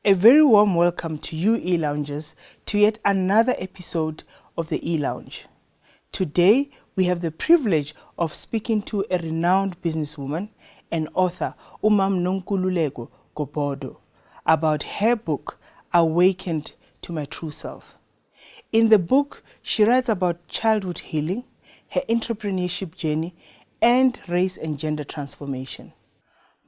A very warm welcome to you e-loungers to yet another episode of the e-lounge. Today, we have the privilege of speaking to a renowned businesswoman and author, Nonkululeko Gobodo, about her book, Awakened to My True Self. In the book, she writes about childhood healing, her entrepreneurship journey, and race and gender transformation.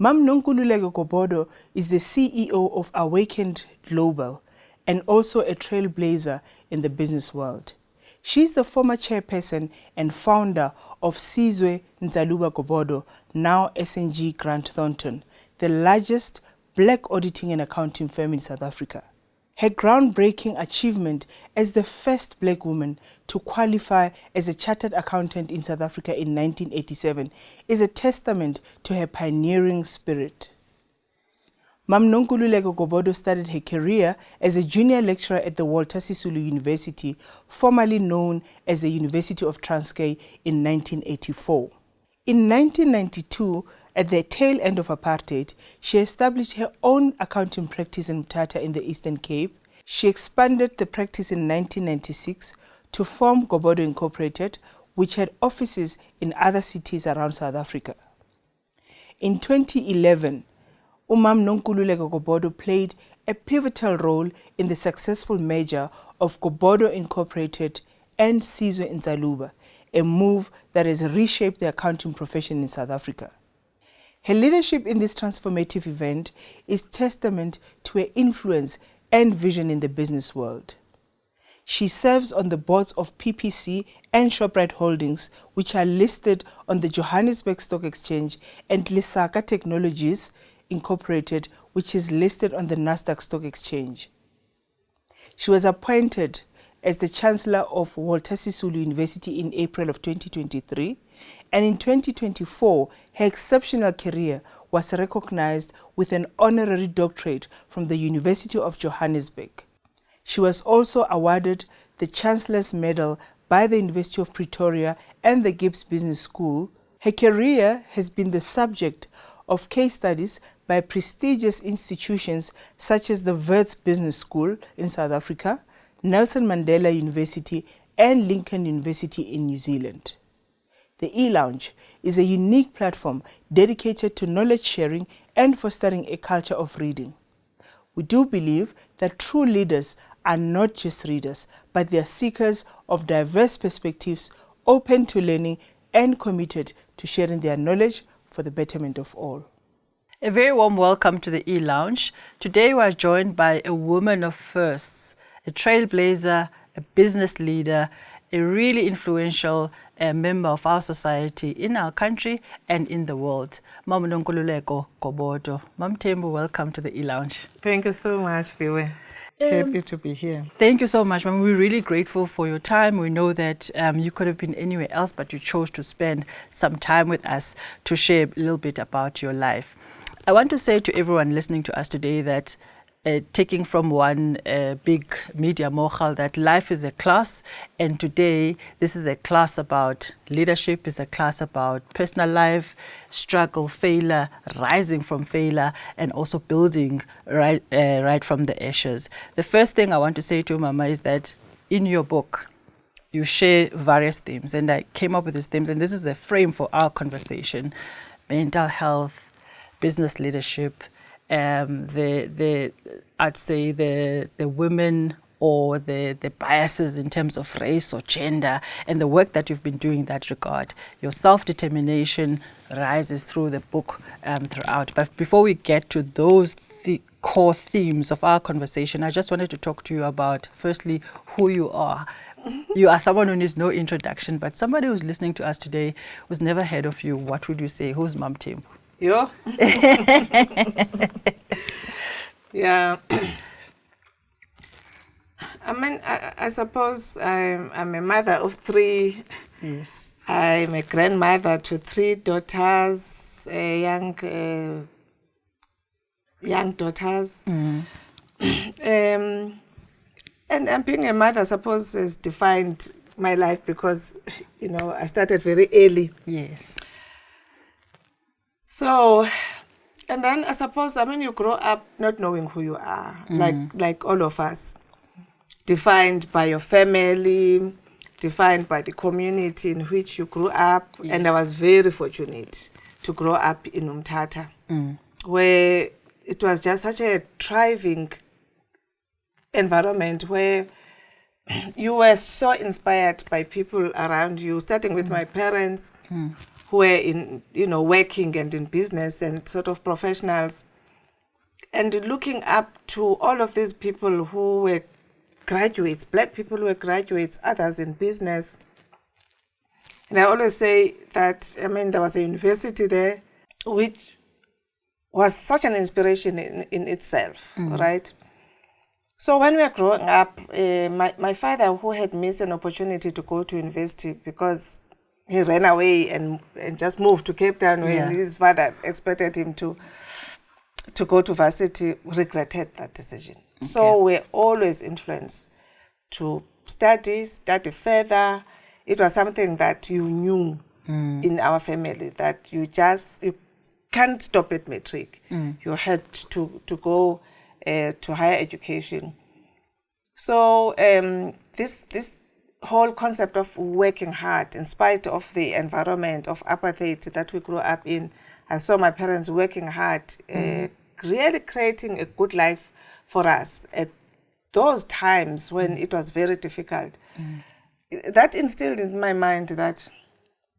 Nonkululeko Gobodo is the CEO of Awakened Global and also a trailblazer in the business world. She is the former chairperson and founder of Sizwe Nzaluba Gobodo, now SNG Grant Thornton, the largest black auditing and accounting firm in South Africa. Her groundbreaking achievement as the first black woman to qualify as a chartered accountant in South Africa in 1987 is a testament to her pioneering spirit. Nonkululeko Gobodo started her career as a junior lecturer at the Walter Sisulu University, formerly known as the University of Transkei, in 1984. In 1992, at the tail end of apartheid, she established her own accounting practice in Mthatha in the Eastern Cape. She expanded the practice in 1996 to form Gobodo Incorporated, which had offices in other cities around South Africa. In 2011, Nonkululeko Gobodo played a pivotal role in the successful merger of Gobodo Incorporated and Sizwe Nzaluba, a move that has reshaped the accounting profession in South Africa. Her leadership in this transformative event is testament to her influence and vision in the business world. She serves on the boards of PPC and Shoprite Holdings, which are listed on the Johannesburg Stock Exchange, and Lesaka Technologies Incorporated, which is listed on the Nasdaq Stock Exchange. She was appointed as the Chancellor of Walter Sisulu University in April of 2023, and in 2024, her exceptional career was recognized with an honorary doctorate from the University of Johannesburg. She was also awarded the Chancellor's Medal by the University of Pretoria and the Gibbs Business School. Her career has been the subject of case studies by prestigious institutions such as the Wits Business School in South Africa, Nelson Mandela University, and Lincoln University in New Zealand. The e-lounge is a unique platform dedicated to knowledge sharing and fostering a culture of reading. We do believe that true leaders are not just readers, but they are seekers of diverse perspectives, open to learning, and committed to sharing their knowledge for the betterment of all. A very warm welcome to the e-lounge. Today we are joined by a woman of firsts, a trailblazer, a business leader, a really influential member of our society in our country and in the world. Nonkululeko Gobodo. Mam Tembu, welcome to the e-lounge. Thank you so much, Fiwe. Happy to be here. Thank you so much, Ma'am. We're really grateful for your time. We know that you could have been anywhere else, but you chose to spend some time with us to share a little bit about your life. I want to say to everyone listening to us today that taking from one big media mohal, that life is a class, and today this is a class about leadership, is a class about personal life, struggle, failure, rising from failure, and also building right from the ashes. The first thing I want to say to Mama is that in your book, you share various themes, and I came up with these themes, and this is the frame for our conversation: mental health, business leadership, I'd say the women or the biases in terms of race or gender, and the work that you've been doing in that regard. Your self-determination rises through the book throughout. But before we get to those core themes of our conversation, I just wanted to talk to you about, firstly, who you are. You are someone who needs no introduction, but somebody who's listening to us today who's never heard of you, what would you say? Who's Mam Tim? You? Yeah. I mean, I suppose I'm a mother of three. Yes. I'm a grandmother to three daughters, young daughters. And being a mother, I suppose, has defined my life because, I started very early. Yes. So And then I suppose, you grow up not knowing who you are, like all of us, defined by your family, defined by the community in which you grew up. Yes. And I was very fortunate to grow up in Umtata, where it was just such a thriving environment where you were so inspired by people around you, starting with my parents who were in, working and in business and sort of professionals, and looking up to all of these people who were graduates, black people who were graduates, others in business. And I always say that, there was a university there which was such an inspiration in itself, right? So when we were growing up, my father, who had missed an opportunity to go to university because he ran away and just moved to Cape Town when his father expected him to go to varsity, regretted that decision. Okay. So we're always influenced to study further. It was something that you knew in our family, that you can't stop at matric. You had to go to higher education. So this whole concept of working hard, in spite of the environment of apartheid that we grew up in, I saw my parents working hard, really creating a good life for us at those times when it was very difficult. That instilled in my mind that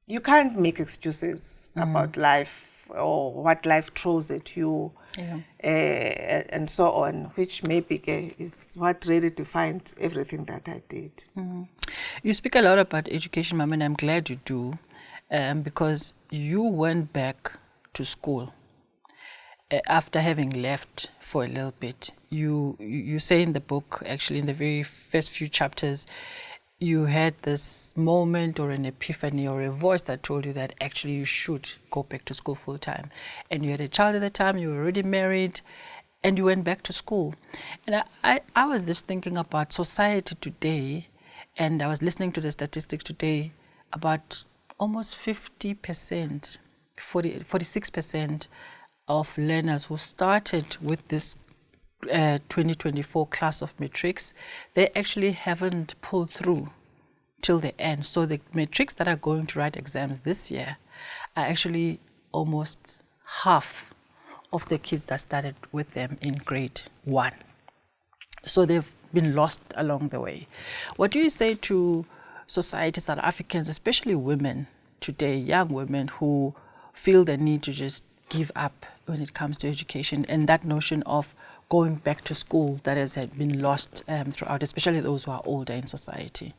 you can't make excuses about life or what life throws at you, and so on, which maybe is what really defined everything that I did. You speak a lot about education, Mama, and I'm glad you do, because you went back to school after having left for a little bit. You say in the book, actually in the very first few chapters, you had this moment or an epiphany or a voice that told you that actually you should go back to school full time. And you had a child at the time, you were already married, and you went back to school. And I was just thinking about society today, and I was listening to the statistics today about almost 50%, 46% of learners who started with this 2024 class of matrics, they actually haven't pulled through till the end. So the matrics that are going to write exams this year are actually almost half of the kids that started with them in grade 1. So they've been lost along the way. What do you say to society, South Africans, especially women today, young women who feel the need to just give up when it comes to education, and that notion of going back to school that has been lost throughout, especially those who are older in society?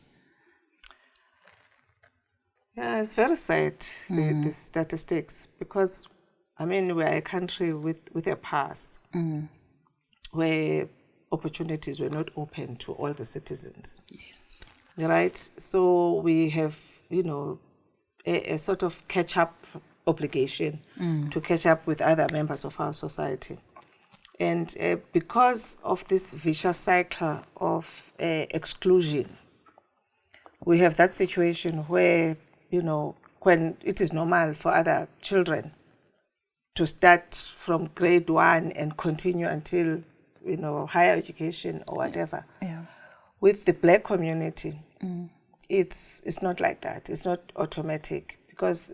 Yeah, it's very sad, the statistics, because, we are a country with a past where opportunities were not open to all the citizens. Yes. Right? So we have, a sort of catch-up obligation to catch up with other members of our society. And because of this vicious cycle of exclusion, we have that situation where, when it is normal for other children to start from grade 1 and continue until, higher education or whatever. Yeah. With the black community, it's not like that. It's not automatic, because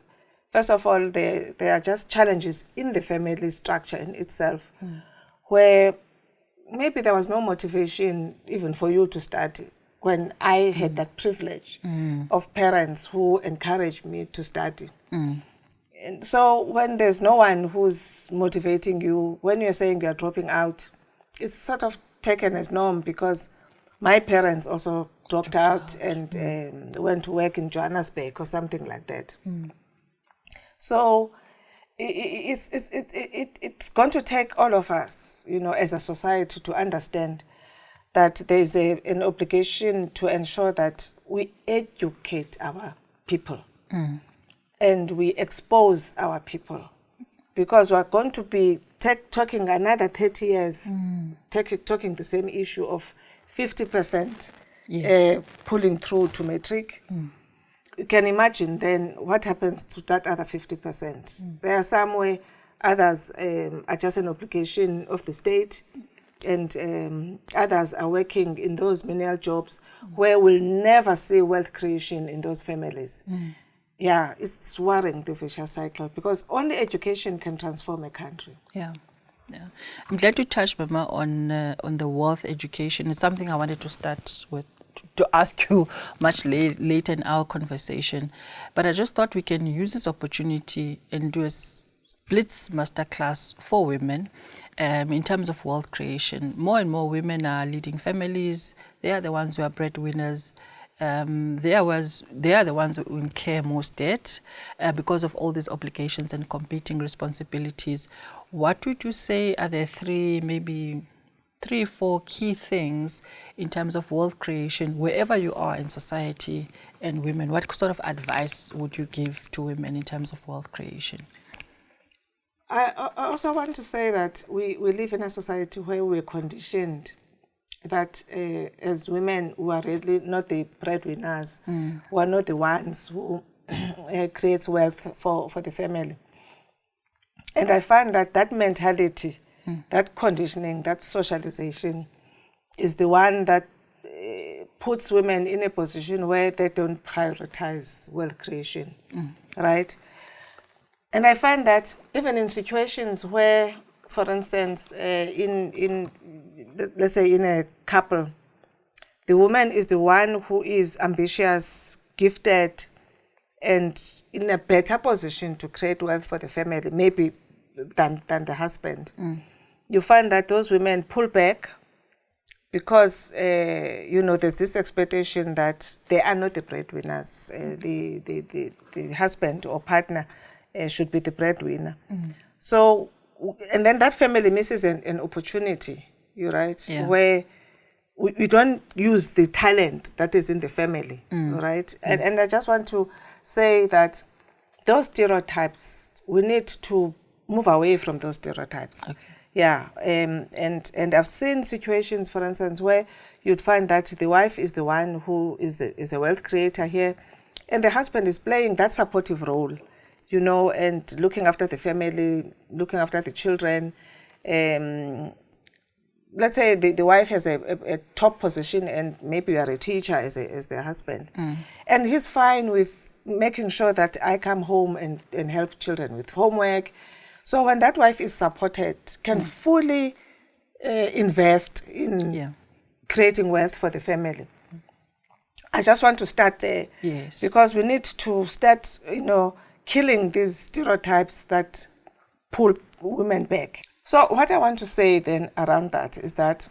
first of all, there are just challenges in the family structure in itself, where maybe there was no motivation even for you to study when I had that privilege of parents who encouraged me to study. And so when there's no one who's motivating you, when you're saying you're dropping out, it's sort of taken as norm, because my parents also dropped out and went to work in Johannesburg or something like that. So it's going to take all of us, as a society, to understand that there is an obligation to ensure that we educate our people and we expose our people, because we're going to be talking another 30 years, talking the same issue of 50% pulling through to matric. You can imagine then what happens to that other 50%. There are some where others are just an obligation of the state, and others are working in those menial jobs where we'll never see wealth creation in those families. Yeah, it's worrying, the vicious cycle, because only education can transform a country. Yeah. Yeah, I'm glad you touched, Mama, on the wealth education. It's something I wanted to start with, to ask you much later in our conversation. But I just thought we can use this opportunity and do a Blitz masterclass for women in terms of wealth creation. More and more women are leading families. They are the ones who are breadwinners. They are the ones who incur most debt because of all these obligations and competing responsibilities. What would you say are the three, 4 key things in terms of wealth creation, wherever you are in society and women? What sort of advice would you give to women in terms of wealth creation? I also want to say that we live in a society where we're conditioned that as women who are really not the breadwinners, who are not the ones who creates wealth for the family. And I find that mentality, that conditioning, that socialization is the one that puts women in a position where they don't prioritize wealth creation, right? And I find that even in situations where, for instance, let's say in a couple, the woman is the one who is ambitious, gifted, and in a better position to create wealth for the family, maybe than the husband. You find that those women pull back because, there's this expectation that they are not the breadwinners. The husband or partner should be the breadwinner. So, and then that family misses an opportunity, right? Yeah. Where we don't use the talent that is in the family, right? And I just want to say that those stereotypes, we need to move away from those stereotypes. Okay. Yeah, and I've seen situations, for instance, where you'd find that the wife is the one who is a wealth creator here, and the husband is playing that supportive role, and looking after the family, looking after the children. Let's say the wife has a top position, and maybe you are a teacher as the husband, and he's fine with making sure that I come home and help children with homework. So when that wife is supported, can fully invest in creating wealth for the family. I just want to start there. Yes. Because we need to start, killing these stereotypes that pull women back. So what I want to say then around that is that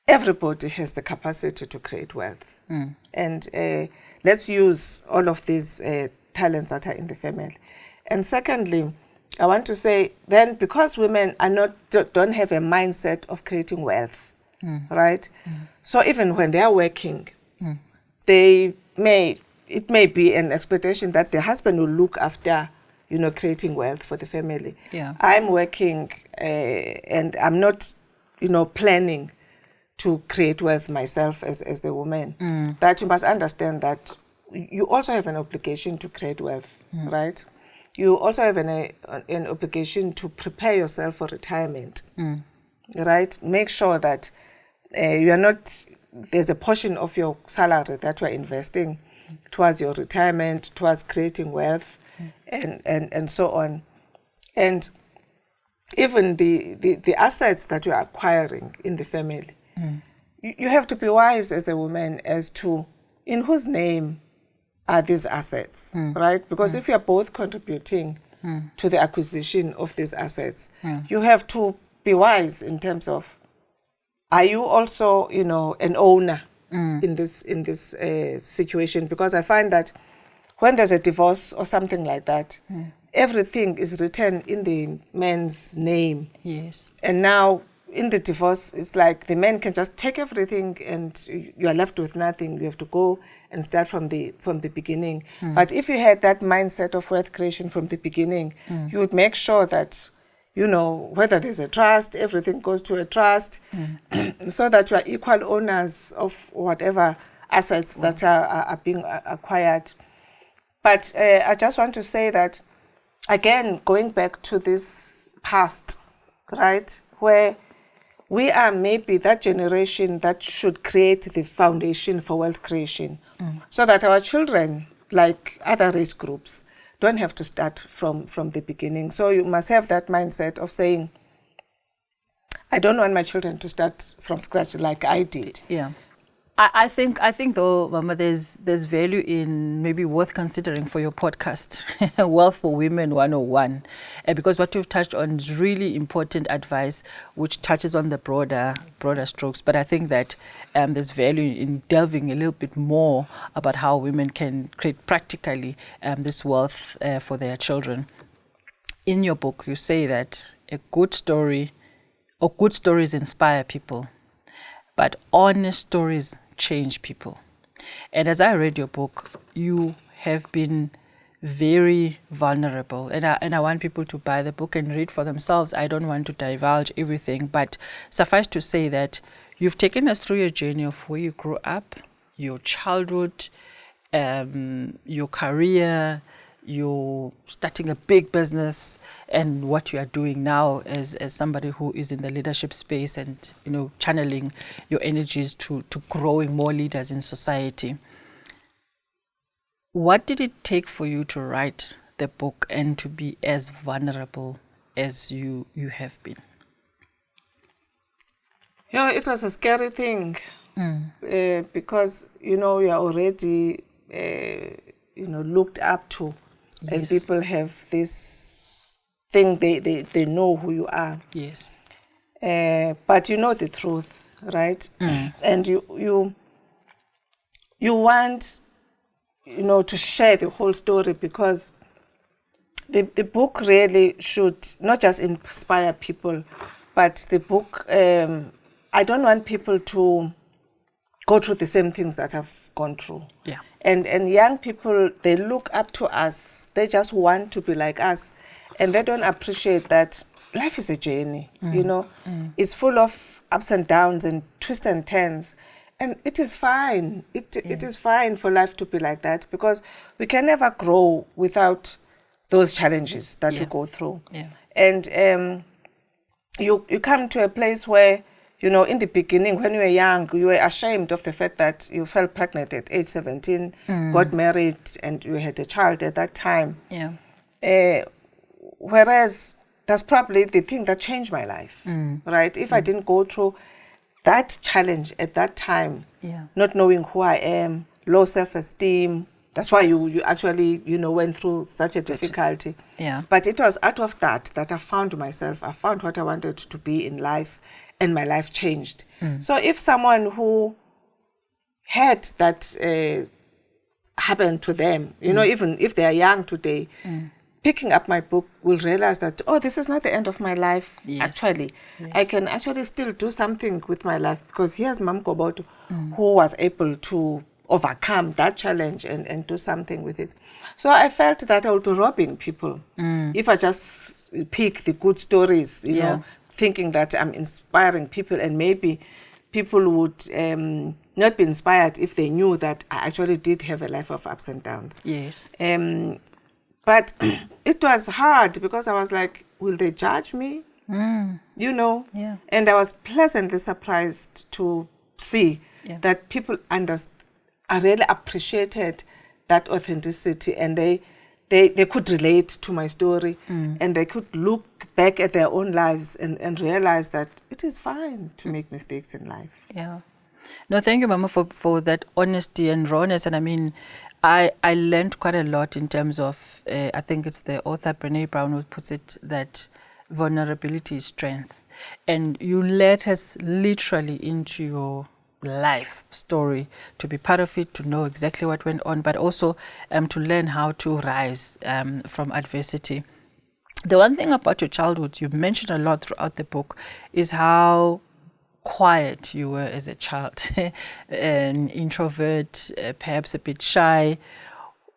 everybody has the capacity to create wealth. And let's use all of these talents that are in the family. And secondly, I want to say then, because women don't have a mindset of creating wealth, right? So even when they are working, it may be an expectation that the husband will look after, creating wealth for the family. Yeah. I'm working and I'm not, planning to create wealth myself as the woman. That you must understand that you also have an obligation to create wealth, right? You also have an obligation to prepare yourself for retirement, right? Make sure that there's a portion of your salary that you are investing towards your retirement, towards creating wealth, and so on. And even the assets that you are acquiring in the family, you have to be wise as a woman as to in whose name are these assets, right? Because if you are both contributing to the acquisition of these assets, you have to be wise in terms of, are you also, an owner in this situation? Because I find that when there's a divorce or something like that, everything is written in the man's name. Yes. And now in the divorce, it's like the man can just take everything and you are left with nothing. You have to go and start from the beginning. But if you had that mindset of wealth creation from the beginning, you would make sure that, whether there's a trust, everything goes to a trust, so that you are equal owners of whatever assets that are being acquired. But I just want to say that again, going back to this past, right, where we are maybe that generation that should create the foundation for wealth creation, so that our children, like other race groups, don't have to start from the beginning. So you must have that mindset of saying, I don't want my children to start from scratch like I did. Yeah. I think though, Mama, there's value in maybe worth considering for your podcast, Wealth for Women 101, because what you've touched on is really important advice, which touches on the broader strokes. But I think that there's value in delving a little bit more about how women can create practically this wealth for their children. In your book, you say that a good story or good stories inspire people, but honest stories change people. And as I read your book, you have been very vulnerable, and I want people to buy the book and read for themselves. I don't want to divulge everything, but suffice to say that you've taken us through your journey of where you grew up, your childhood, your career, you're starting a big business, and what you are doing now as somebody who is in the leadership space and, you know, channeling your energies to growing more leaders in society. What did it take for you to write the book and to be as vulnerable as you have been? You know, it was a scary thing because, you know, you are already, looked up to. Yes. And people have this thing, they know who you are. Yes. But you know the truth, right? And you want, to share the whole story, because the book really should not just inspire people, but the book, I don't want people to go through the same things that I've gone through. Yeah. And young people, they look up to us. They just want to be like us. And they don't appreciate that life is a journey, It's full of ups and downs and twists and turns. And it is fine. It is fine for life to be like that, because we can never grow without those challenges that we go through. Yeah. And you come to a place where, in the beginning, when you were young, you were ashamed of the fact that you fell pregnant at age 17, got married, and you had a child at that time. Yeah. Whereas that's probably the thing that changed my life, right? If I didn't go through that challenge at that time, not knowing who I am, low self-esteem, that's why you actually, went through such a difficulty. Yeah. But it was out of that I found myself. I found what I wanted to be in life, and my life changed. So if someone who had that happen to them, even if they are young today, picking up my book will realize that, this is not the end of my life, actually. Yes. I can actually still do something with my life, because here's Mam Gobodo, who was able to overcome that challenge and do something with it. So I felt that I would be robbing people if I just pick the good stories, thinking that I'm inspiring people, and maybe people would not be inspired if they knew that I actually did have a life of ups and downs. Yes. But it was hard, because I was like, will they judge me? Yeah. And I was pleasantly surprised to see that people I really appreciated that authenticity, and they could relate to my story, and they could look back at their own lives and realize that it is fine to make mistakes in life. Yeah. No, thank you, Mama, for that honesty and rawness. And I mean, I learned quite a lot in terms of, I think it's the author Brené Brown who puts it, that vulnerability is strength. And you let us literally into your life story, to be part of it, to know exactly what went on, but also to learn how to rise from adversity. The one thing about your childhood you mentioned a lot throughout the book is how quiet you were as a child, an introvert, perhaps a bit shy,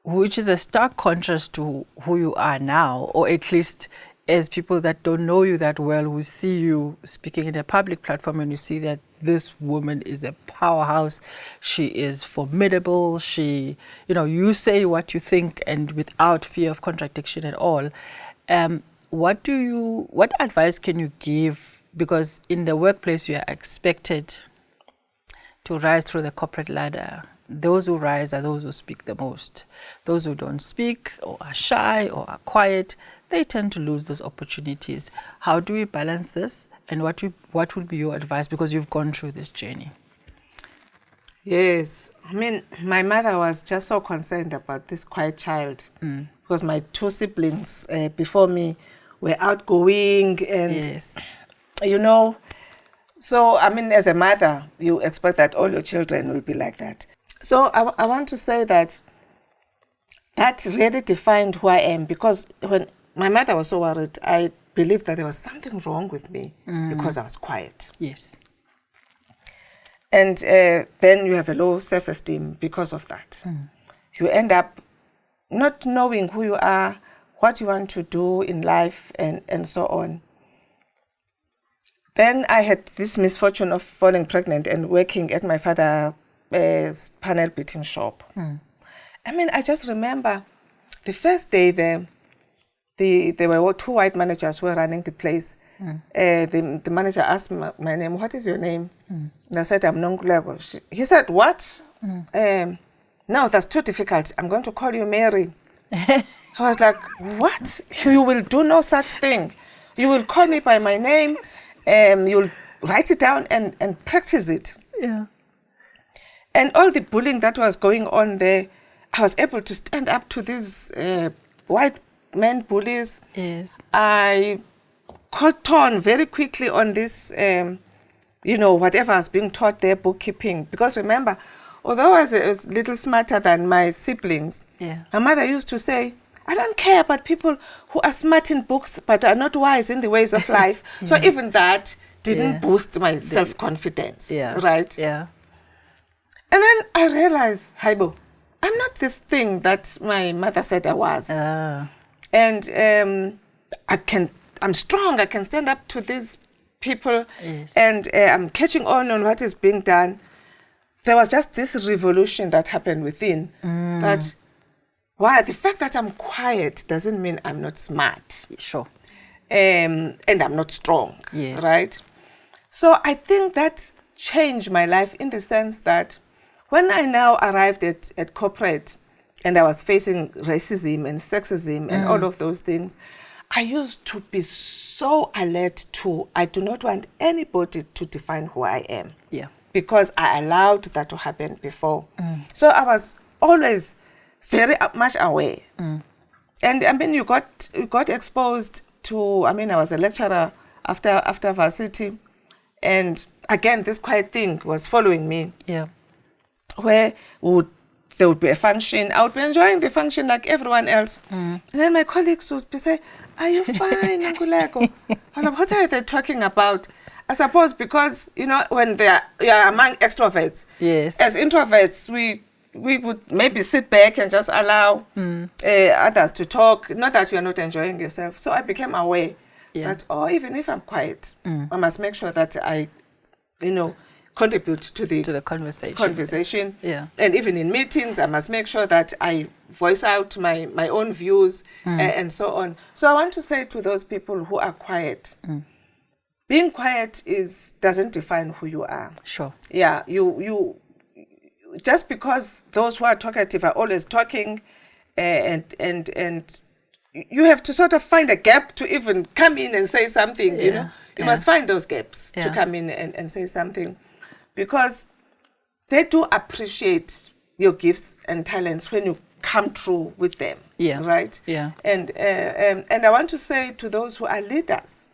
which is a stark contrast to who you are now, or at least as people that don't know you that well, who see you speaking in a public platform and you see that this woman is a powerhouse, she is formidable, she, you say what you think and without fear of contradiction at all. What advice can you give? Because in the workplace, you are expected to rise through the corporate ladder. Those who rise are those who speak the most. Those who don't speak or are shy or are quiet, they tend to lose those opportunities. How do we balance this? And what would be your advice? Because you've gone through this journey. Yes. I mean, my mother was just so concerned about this quiet child. Because my two siblings before me were outgoing and, Yes. So, I mean, as a mother, you expect that all your children will be like that. So I want to say that really defined who I am, because when my mother was so worried, I believed that there was something wrong with me because I was quiet. Yes. And then you have a low self-esteem because of that. You end up not knowing who you are, what you want to do in life, and so on. Then I had this misfortune of falling pregnant and working at my father's panel beating shop. I mean, I just remember the first day there were two white managers who were running the place. The manager asked my name, "What is your name?" And I said, "I'm Nonkululeko." He said, "What? No, that's too difficult. I'm going to call you Mary." I was like, "What? You will do no such thing. You will call me by my name. You'll write it down and practice it." Yeah. And all the bullying that was going on there, I was able to stand up to these white men bullies. Yes. I caught on very quickly on this, whatever I was being taught there, bookkeeping. Because remember, although I was a little smarter than my siblings, my mother used to say, "I don't care about people who are smart in books but are not wise in the ways of life." So even that didn't boost my self-confidence, right? Yeah. And then I realized, Haibo, I'm not this thing that my mother said I was. And I'm strong, I can stand up to these people, and I'm catching on what is being done. There was just this revolution that happened within, that the fact that I'm quiet doesn't mean I'm not smart. Sure. And I'm not strong, Yes. right? So I think that changed my life in the sense that when I now arrived at corporate and I was facing racism and sexism and all of those things, I used to be so alert to, I do not want anybody to define who I am. Yeah. Because I allowed that to happen before. So I was always very much aware. And I mean, you got exposed to, I mean, I was a lecturer after varsity. And again, this quiet thing was following me. Yeah. Where there would be a function. I would be enjoying the function like everyone else. And then my colleagues would be saying, "Are you fine, Nonkululeko?" And what are they talking about? I suppose because, when you are among extroverts, Yes. as introverts, we would maybe sit back and just allow others to talk, not that you are not enjoying yourself. So I became aware that, even if I'm quiet, I must make sure that I, contribute to the conversation. Yeah. And even in meetings, I must make sure that I voice out my own views and so on. So I want to say to those people who are quiet, being quiet doesn't define who you are. Sure. Yeah, you just because those who are talkative are always talking, and you have to sort of find a gap to even come in and say something. You must find those gaps to come in and say something, because they do appreciate your gifts and talents when you come through with them. Yeah. Right. Yeah. And I want to say to those who are leaders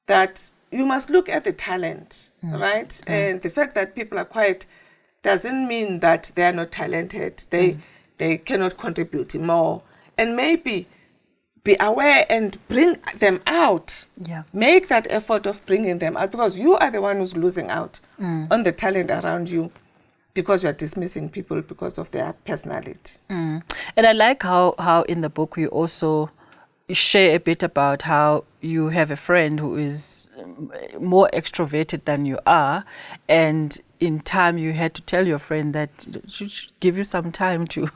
that you must look at the talent, right? And the fact that people are quiet doesn't mean that they are not talented. They cannot contribute more. And maybe be aware and bring them out. Yeah. Make that effort of bringing them out, because you are the one who's losing out on the talent around you, because you are dismissing people because of their personality. And I like how in the book you also share a bit about how you have a friend who is more extroverted than you are, and in time you had to tell your friend that she should give you some time to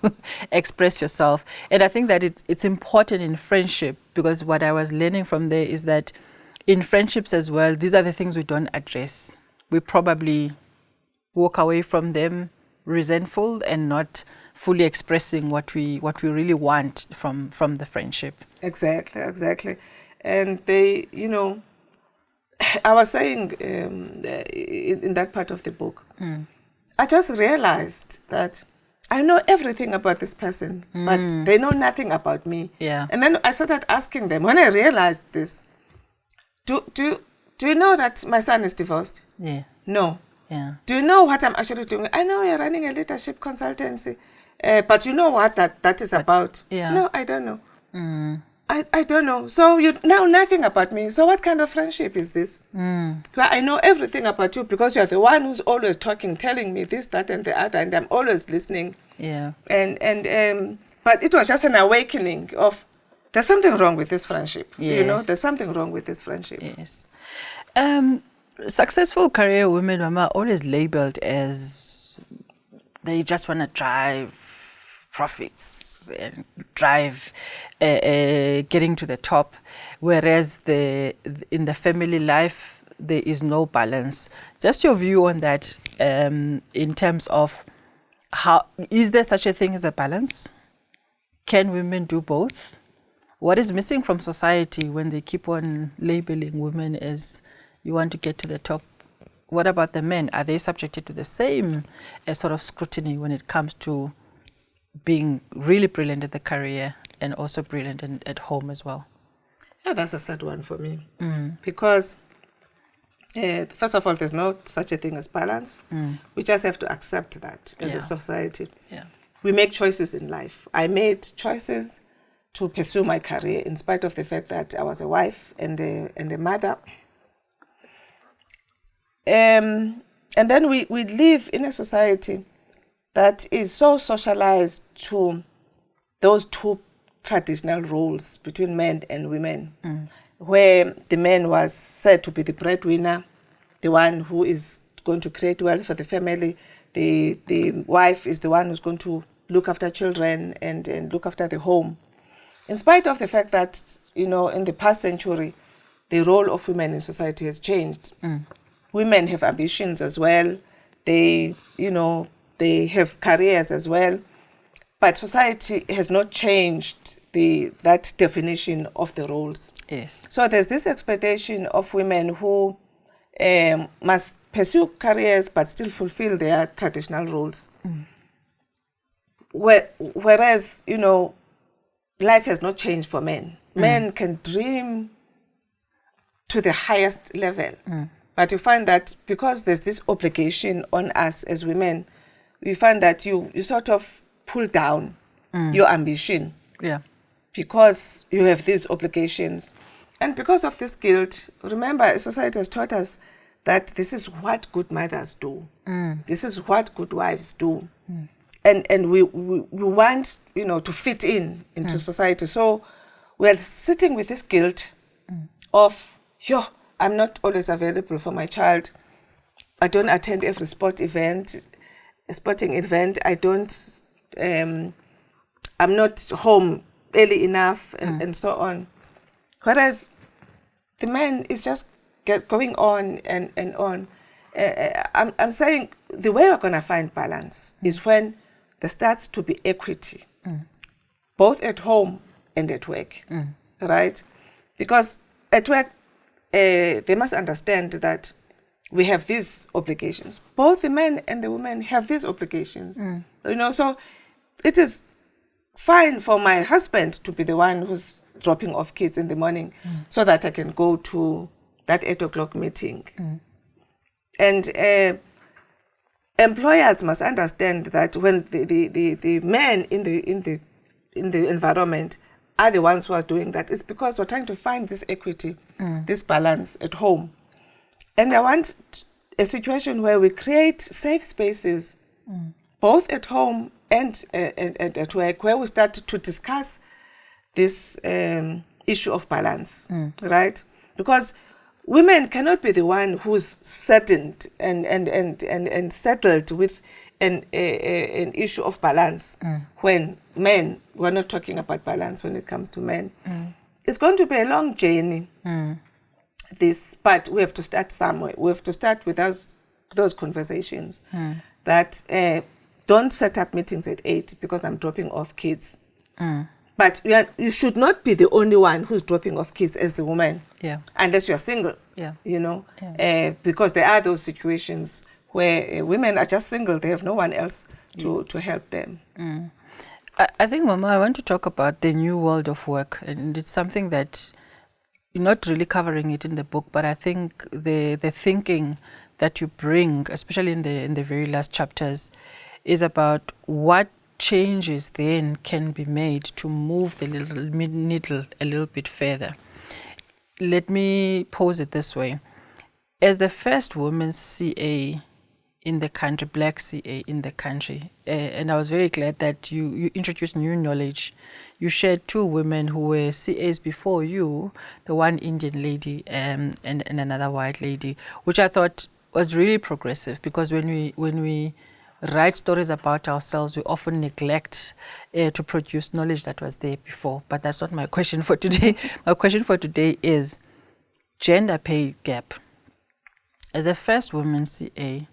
express yourself. And I think that it's important in friendship, because what I was learning from there is that in friendships as well, these are the things we don't address. We probably walk away from them resentful and not fully expressing what we really want from the friendship. Exactly. And they, I was saying in that part of the book, I just realized that I know everything about this person, but they know nothing about me. Yeah. And then I started asking them, when I realized this, do you know that my son is divorced? Yeah. No. Yeah. Do you know what I'm actually doing? I know you're running a leadership consultancy, but you know what that is about? Yeah. No, I don't know. I don't know. So you know nothing about me. So what kind of friendship is this? Well, I know everything about you because you're the one who's always talking, telling me this, that, and the other, and I'm always listening. Yeah. And but it was just an awakening of there's something wrong with this friendship. Yes. There's something wrong with this friendship. Yes. Successful career women, Mama, are always labeled as they just want to drive profits and drive getting to the top, whereas in the family life there is no balance. Just your view on that, in terms of how is there such a thing as a balance? Can women do both? What is missing from society when they keep on labeling women as you want to get to the top? What about the men? Are they subjected to the same sort of scrutiny when it comes to being really brilliant at the career and also brilliant at home as well? Yeah, that's a sad one for me. Because, first of all, there's no such a thing as balance. We just have to accept that as a society. Yeah. We make choices in life. I made choices to pursue my career in spite of the fact that I was a wife and a mother. And then we live in a society that is so socialized to those two traditional roles between men and women, where the man was said to be the breadwinner, the one who is going to create wealth for the family. The wife is the one who's going to look after children and look after the home. In spite of the fact that, in the past century, the role of women in society has changed. Women have ambitions as well. They have careers as well. But society has not changed that definition of the roles. Yes. So there's this expectation of women who must pursue careers but still fulfill their traditional roles. Whereas, life has not changed for men. Men can dream to the highest level. But you find that because there's this obligation on us as women, we find that you sort of pull down your ambition. Yeah. Because you have these obligations. And because of this guilt, remember, society has taught us that this is what good mothers do. This is what good wives do. And we want, to fit into society. So we're sitting with this guilt of, I'm not always available for my child. I don't attend every sporting event. I don't, I'm not home early enough and so on. Whereas the man is just going on and on. I'm saying the way we're going to find balance is when there starts to be equity, both at home and at work, right? Because at work, they must understand that we have these obligations. Both the men and the women have these obligations. So it is fine for my husband to be the one who's dropping off kids in the morning so that I can go to that 8 o'clock meeting. And employers must understand that when the men in the environment are the ones who are doing that, it's because we're trying to find this equity, this balance at home. And I want a situation where we create safe spaces, both at home and at work, where we start to discuss this issue of balance, right? Because women cannot be the one who's settled and settled with an issue of balance when men, we're not talking about balance when it comes to men. It's going to be a long journey, but we have to start somewhere. We have to start with those conversations that don't set up meetings at 8 because I'm dropping off kids. But you should not be the only one who's dropping off kids as the woman, unless you're single, because there are those situations where women are just single, they have no one else to help them. I think, Mama, I want to talk about the new world of work, and it's something that you're not really covering it in the book, but I think the thinking that you bring, especially in the very last chapters, is about what changes then can be made to move the needle a little bit further. Let me pose it this way. As the first woman CA in the country, black CA in the country, and I was very glad that you introduced new knowledge. You shared 2 women who were CAs before you, the one Indian lady and another white lady, which I thought was really progressive, because when we write stories about ourselves, we often neglect to produce knowledge that was there before. But that's not my question for today. My question for today is gender pay gap. As a first woman CA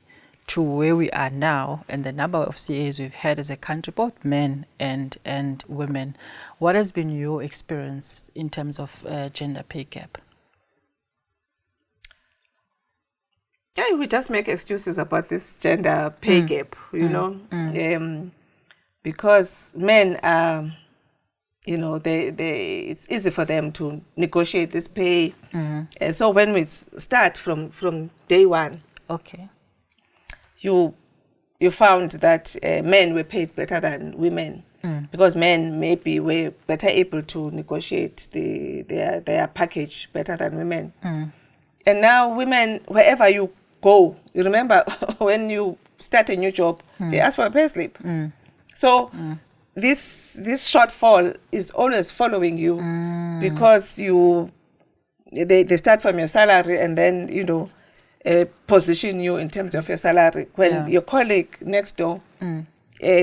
to where we are now, and the number of CAs we've had as a country, both men and women, what has been your experience in terms of gender pay gap? Yeah, we just make excuses about this gender pay gap, you know, because men are, it's easy for them to negotiate this pay. So when we start from day one, you found that men were paid better than women, because men maybe were better able to negotiate their package better than women. And now women, wherever you go, you remember when you start a new job, they ask for a pay slip. So this shortfall is always following you, because they start from your salary and then position you in terms of your salary. When your colleague next door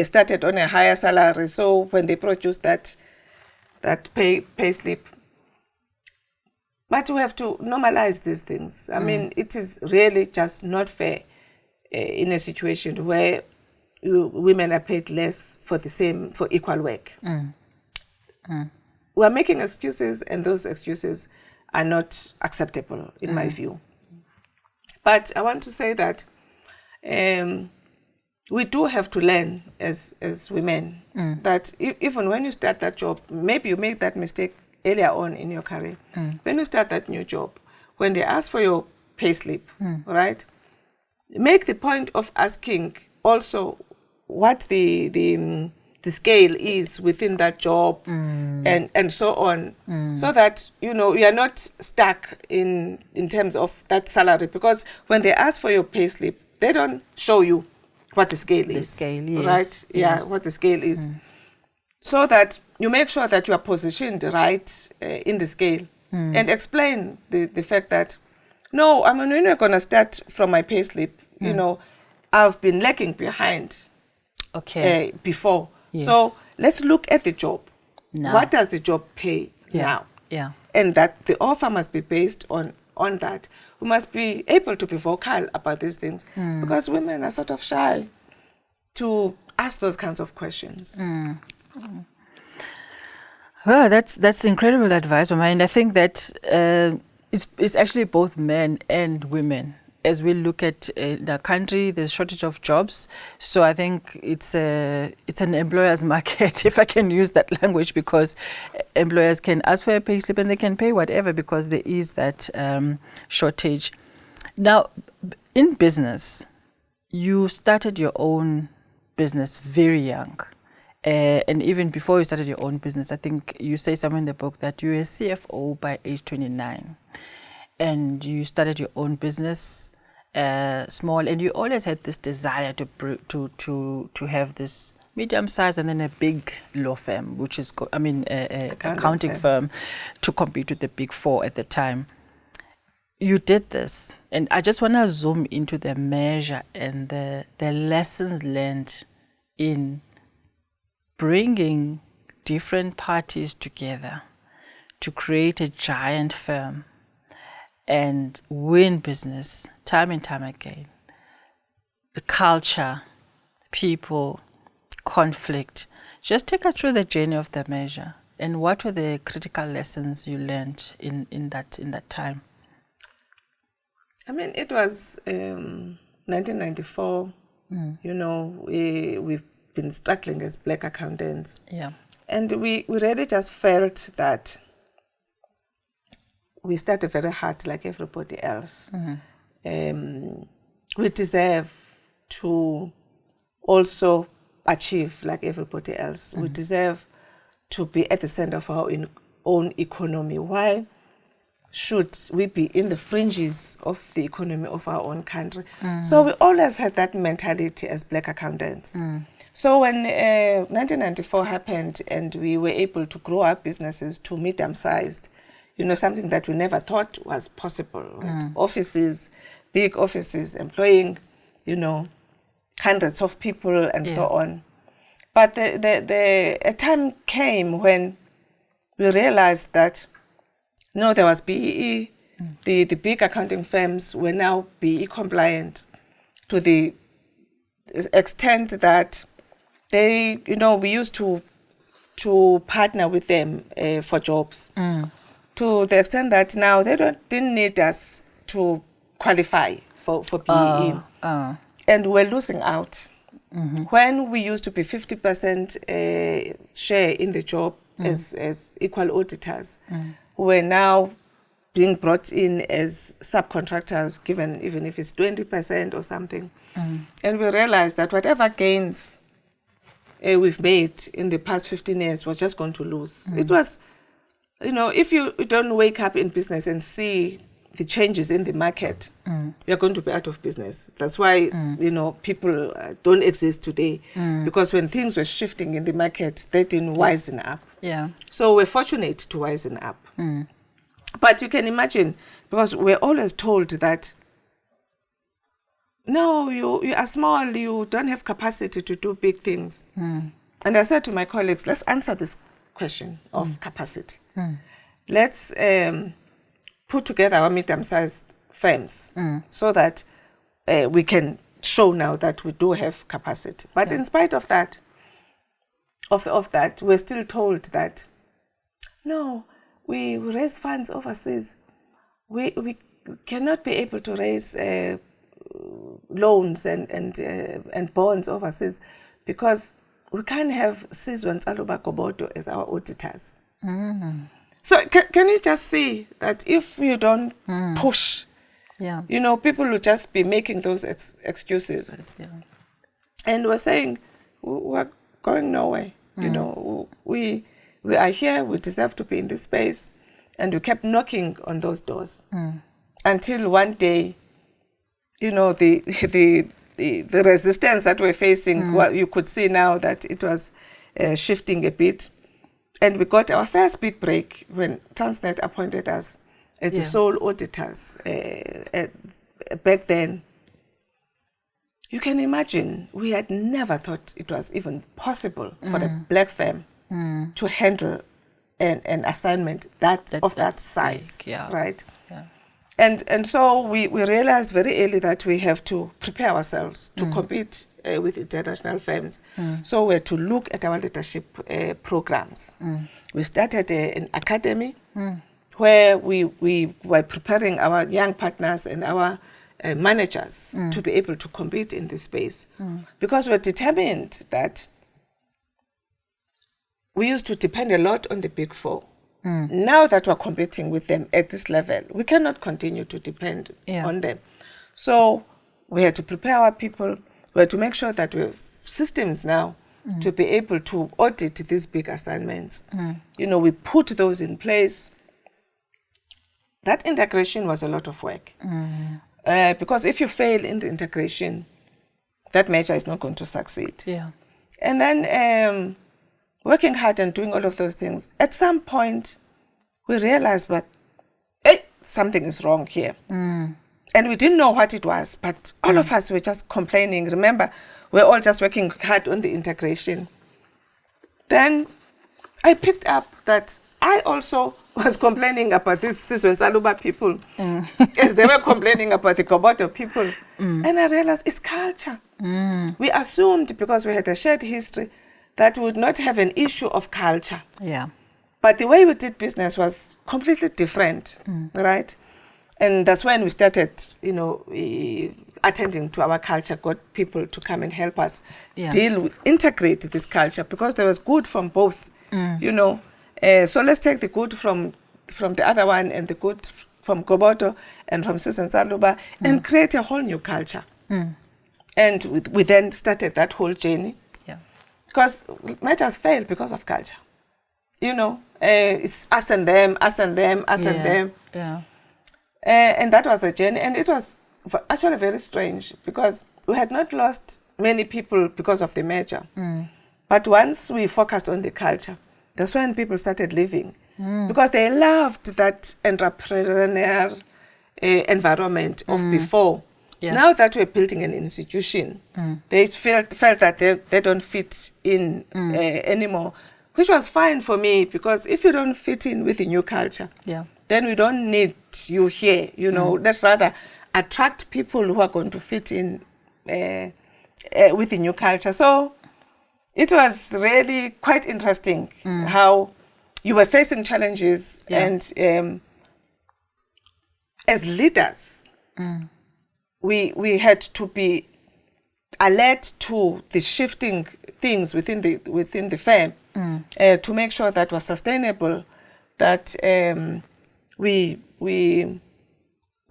started on a higher salary, so when they produce that pay slip. But we have to normalize these things. I mean, it is really just not fair in a situation where women are paid less for equal work. We are making excuses, and those excuses are not acceptable in my view. But I want to say that we do have to learn as women that even when you start that job, maybe you make that mistake earlier on in your career. When you start that new job, when they ask for your pay slip, right, make the point of asking also what the scale is within that job and so on, so that you are not stuck in terms of that salary, because when they ask for your pay slip, they don't show you what the scale is. Right? Yeah, what the scale is. So that you make sure that you are positioned right in the scale, and explain the fact that, no, I'm not going to start from my pay slip. I've been lagging behind before. Yes. So let's look at the job. Now. What does the job pay now? Yeah. And that the offer must be based on that. We must be able to be vocal about these things, because women are sort of shy to ask those kinds of questions. Well, that's incredible advice, Mama. And I think that it's actually both men and women. As we look at the country, there's shortage of jobs. So I think it's an employer's market, if I can use that language, because employers can ask for a pay slip and they can pay whatever, because there is that shortage. Now, in business, you started your own business very young. And even before you started your own business, I think you say somewhere in the book that you were a CFO by age 29. And you started your own business small, and you always had this desire to have this medium size and then a big law firm, which is accounting firm, to compete with the big four at the time. You did this, and I just want to zoom into the measure and the lessons learned in bringing different parties together to create a giant firm and win business time and time again. The culture, people, conflict. Just take us through the journey of the measure, and what were the critical lessons you learned in that time? I mean, it was 1994. You know, we've been struggling as black accountants. Yeah. And we really just felt that we started very hard like everybody else. We deserve to also achieve like everybody else. We deserve to be at the center of our own economy. Why should we be in the fringes of the economy of our own country? So we always had that mentality as black accountants. So when 1994 happened and we were able to grow our businesses to medium-sized, you know, something that we never thought was possible. Right? Offices, big offices, employing, you know, hundreds of people and so on. But a time came when we realized that, no, there was BEE. The big accounting firms were now BEE compliant to the extent that they, you know, we used to partner with them for jobs. To the extent that now they didn't need us to qualify for BEE. And we're losing out. When we used to be 50% share in the job as equal auditors, we're now being brought in as subcontractors, given even if it's 20% or something. And we realized that whatever gains we've made in the past 15 years, we're just going to lose. It was, you know, if you don't wake up in business and see the changes in the market, you're going to be out of business. That's why, you know, people don't exist today. Because when things were shifting in the market, they didn't wisen up. So we're fortunate to wisen up. But you can imagine, because we're always told that, no, you are small, you don't have capacity to do big things. And I said to my colleagues, let's answer this question of capacity. Let's put together our medium-sized firms so that we can show now that we do have capacity. But in spite of that, we're still told that, no, we raise funds overseas. We cannot be able to raise loans and bonds overseas because we can't have Nonkululeko Gobodo as our auditors. So can you just see that if you don't push, you know, people will just be making those excuses. And we're saying, we're going nowhere. You know, we are here, we deserve to be in this space. And we kept knocking on those doors until one day, you know, the resistance that we're facing, well, you could see now that it was shifting a bit. And we got our first big break when Transnet appointed us as the sole auditors back then. You can imagine, we had never thought it was even possible for a black firm to handle an assignment of that size, right? And so we realized very early that we have to prepare ourselves to compete with international firms. So we had to look at our leadership programs. We started an academy where we were preparing our young partners and our managers to be able to compete in this space. Because we're determined that we used to depend a lot on the big four. Now that we're competing with them at this level, we cannot continue to depend on them. So we had to prepare our people. We had to make sure that we have systems now to be able to audit these big assignments. You know, we put those in place. That integration was a lot of work. Because if you fail in the integration, that measure is not going to succeed. Yeah. And then working hard and doing all of those things, at some point, we realized that something is wrong here. And we didn't know what it was, but all of us were just complaining. Remember, we're all just working hard on the integration. Then I picked up that I also was complaining about these Sizwe people as they were complaining about the Gobodo people. And I realized it's culture. We assumed, because we had a shared history, that we would not have an issue of culture. Yeah. But the way we did business was completely different, right? And that's when we started, attending to our culture, got people to come and help us integrate this culture, because there was good from both, So let's take the good from the other one and the good from Gobodo and from Sizwe and create a whole new culture. And we then started that whole journey. Yeah. Because measures fail because of culture. It's us and them, us and them, us and them. Yeah. And that was the journey. And it was actually very strange, because we had not lost many people because of the measure. But once we focused on the culture, that's when people started leaving. Because they loved that entrepreneurial environment of before. Yeah. Now that we're building an institution, they felt that they don't fit in anymore, which was fine for me, because if you don't fit in with the new culture, then we don't need you here. Let's rather attract people who are going to fit in with the new culture. So it was really quite interesting how you were facing challenges, and as leaders, we had to be alert to the shifting things within the firm to make sure that was sustainable, that we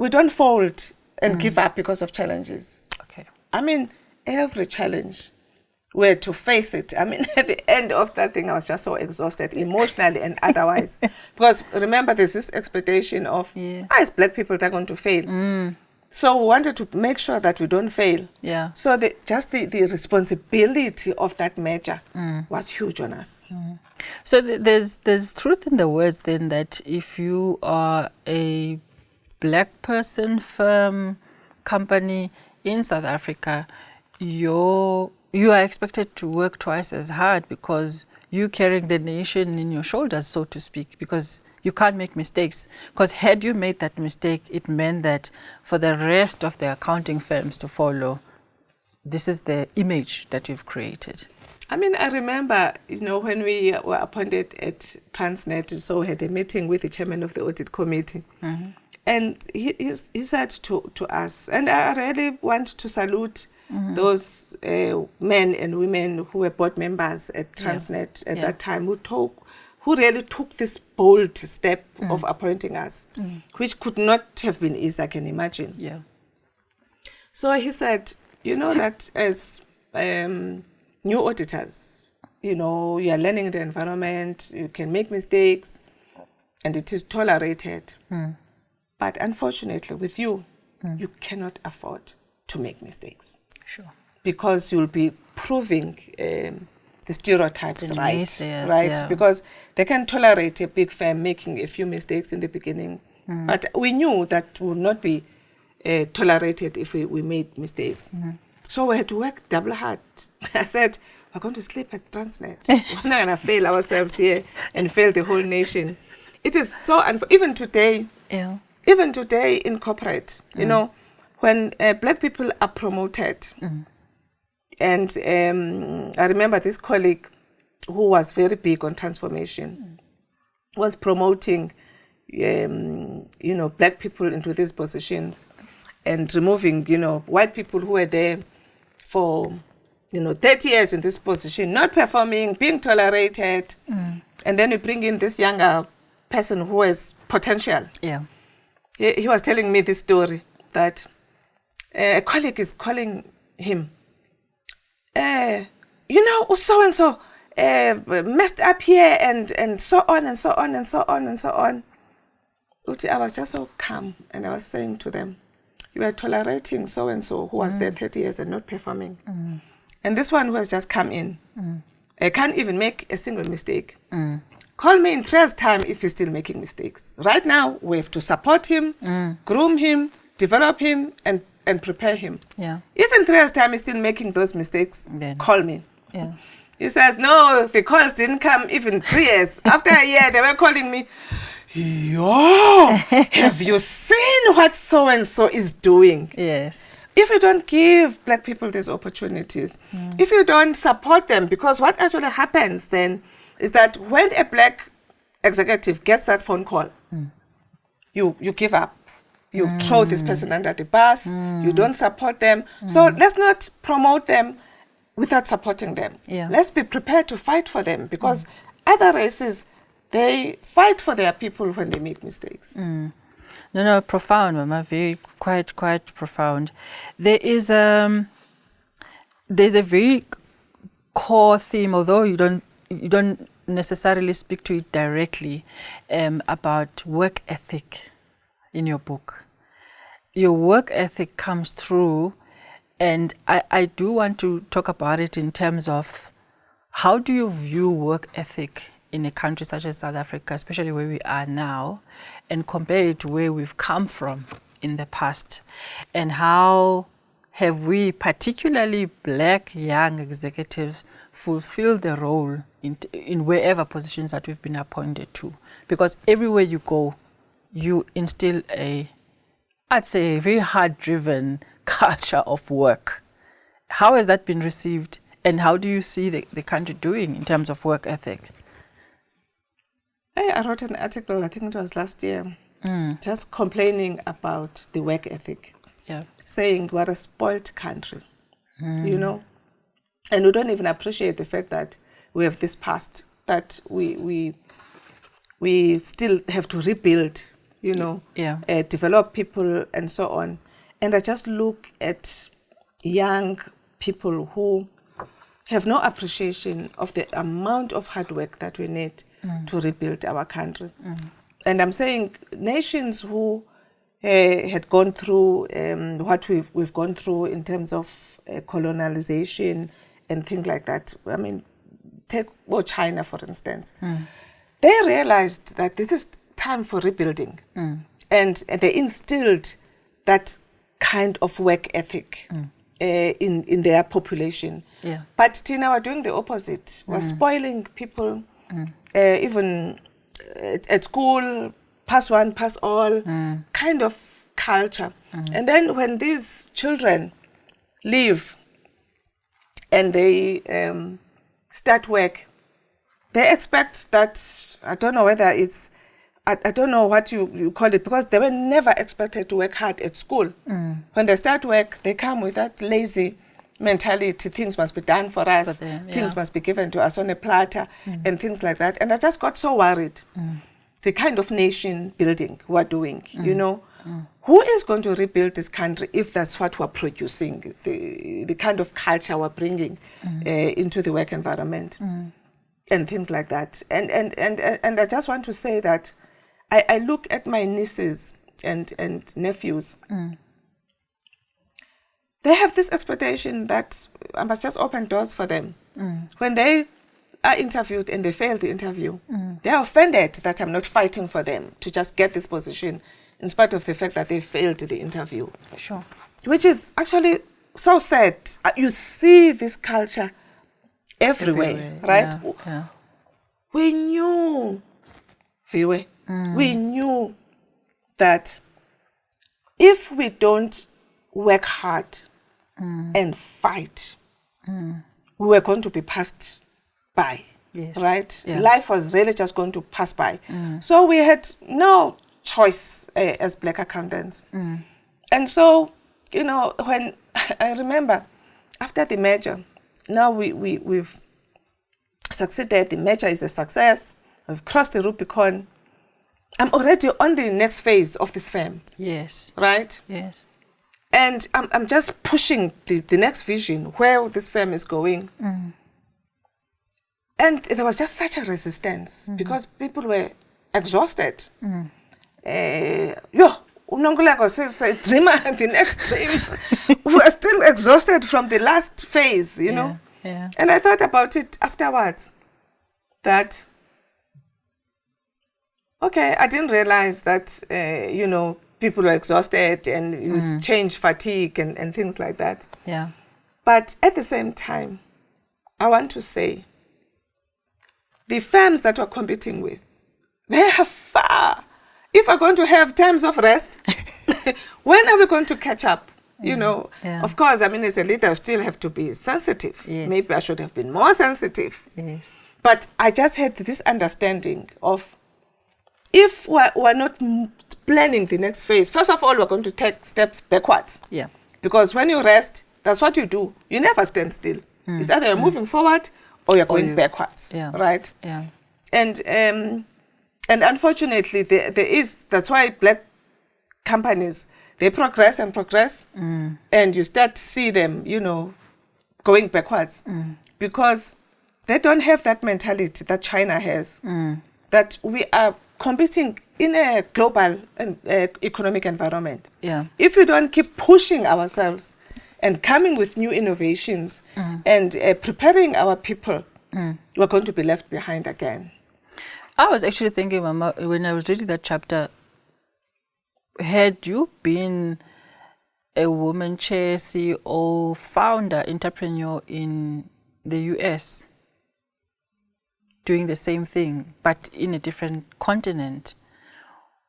don't fold and give up because of challenges. Okay. I mean, every challenge, we had to face it. I mean, at the end of that thing, I was just so exhausted, emotionally and otherwise. Because remember, there's this expectation of, as black people, they're going to fail. So we wanted to make sure that we don't fail. Yeah. So the responsibility of that measure was huge on us. So there's truth in the words then, that if you are a black person, firm, company in South Africa, you are expected to work twice as hard, because you're carrying the nation in your shoulders, so to speak, because you can't make mistakes. Because had you made that mistake, it meant that for the rest of the accounting firms to follow, this is the image that you've created. I mean, I remember, when we were appointed at Transnet, so we had a meeting with the chairman of the audit committee. And he said to us, and I really want to salute those men and women who were board members at Transnet at that time, who really took this bold step of appointing us, which could not have been easy, I can imagine. Yeah. So he said, that as new auditors, you are learning the environment, you can make mistakes, and it is tolerated. But unfortunately, with you, you cannot afford to make mistakes. Sure. Because you'll be proving the stereotypes right? Yeah. Because they can tolerate a big firm making a few mistakes in the beginning. But we knew that would not be tolerated if we made mistakes. So we had to work double hard. I said, we're going to sleep at Transnet. We're not going to fail ourselves here and fail the whole nation. It is so, even today, in corporate, when black people are promoted, and I remember this colleague who was very big on transformation, was promoting, black people into these positions and removing, white people who were there for, 30 years in this position, not performing, being tolerated. And then you bring in this younger person who has potential. Yeah. He was telling me this story that a colleague is calling him, so-and-so messed up here and so on and so on and so on and so on. I was just so calm, and I was saying to them, you are tolerating so-and-so who was there 30 years and not performing. And this one who has just come in, can't even make a single mistake. Call me in 3 years' time if he's still making mistakes. Right now, we have to support him, groom him, develop him, and prepare him. Yeah. If in 3 years' time he's still making those mistakes, Then. call me. Yeah. He says, no, the calls didn't come even 3 years. After a year, they were calling me, yo, have you seen what so-and-so is doing? Yes. If you don't give black people these opportunities, if you don't support them, because what actually happens then is that when a black executive gets that phone call, you give up. You throw this person under the bus. You don't support them. So let's not promote them without supporting them. Yeah. Let's be prepared to fight for them, because other races, they fight for their people when they make mistakes. No, profound, Mama. Very quite profound. There's a very core theme, although you don't necessarily speak to it directly, about work ethic in your book. Your work ethic comes through, and I do want to talk about it in terms of how do you view work ethic in a country such as South Africa, especially where we are now, and compare it to where we've come from in the past, and how have we, particularly black young executives, fulfilled the role in wherever positions that we've been appointed to? Because everywhere you go, you instill I'd say a very hard-driven culture of work. How has that been received, and how do you see the country doing in terms of work ethic? I wrote an article, I think it was last year, just complaining about the work ethic. Yeah. Saying we're a spoiled country, you know, and we don't even appreciate the fact that we have this past that we still have to rebuild, you know, develop people and so on. And I just look at young people who have no appreciation of the amount of hard work that we need to rebuild our country. And I'm saying nations who had gone through what we've gone through in terms of colonialization and things like that. I mean, take China, for instance. They realized that this is time for rebuilding. And they instilled that kind of work ethic in their population. Yeah. But Tina, we're doing the opposite. We're spoiling people, even at school, pass one, pass all, kind of culture. And then when these children leave and they start work, they expect that, I don't know whether it's, I don't know what you call it, because they were never expected to work hard at school. When they start work, they come with that lazy mentality, things must be done for us, things must be given to us on a platter, and things like that. And I just got so worried. The kind of nation building we're doing, you know, who is going to rebuild this country if that's what we're producing, the kind of culture we're bringing into the work environment, and things like that. And I just want to say that I look at my nieces and nephews. They have this expectation that I must just open doors for them. When they are interviewed and they fail the interview, they are offended that I'm not fighting for them to just get this position in spite of the fact that they failed the interview. Sure. Which is actually so sad. You see this culture everywhere. Right? Yeah. We knew, we knew that if we don't work hard and fight, we were going to be passed by. Yes. Right? Yeah. Life was really just going to pass by. So we had no choice as black accountants. And so, you know, when I remember after the merger, now we've succeeded, the merger is a success, we've crossed the Rubicon. I'm already on the next phase of this firm. Yes. Right? Yes. And I'm just pushing the next vision, where this firm is going. And there was just such a resistance because people were exhausted. Nonkululeko says, dreamer, the next dream, who are still exhausted from the last phase, you know. Yeah. And I thought about it afterwards, that, okay, I didn't realize that, you know, people are exhausted and with change fatigue and things like that. Yeah. But at the same time, I want to say, the firms that we're competing with, they are far. If we're going to have times of rest, when are we going to catch up? You know, of course, I mean, as a leader, I still have to be sensitive. Yes. Maybe I should have been more sensitive. Yes. But I just had this understanding of, if we're not planning the next phase, first of all, we're going to take steps backwards. Yeah. Because when you rest, that's what you do. You never stand still. It's either you're moving forward or you're going backwards. Yeah. Right? Yeah. And unfortunately, that's why black companies, they progress and progress, and you start to see them, you know, going backwards, because they don't have that mentality that China has, that we are competing in a global economic environment. Yeah. If we don't keep pushing ourselves and coming with new innovations and preparing our people, we're going to be left behind again. I was actually thinking, Mama, when I was reading that chapter, had you been a woman chair, CEO, founder, entrepreneur in the US, doing the same thing, but in a different continent,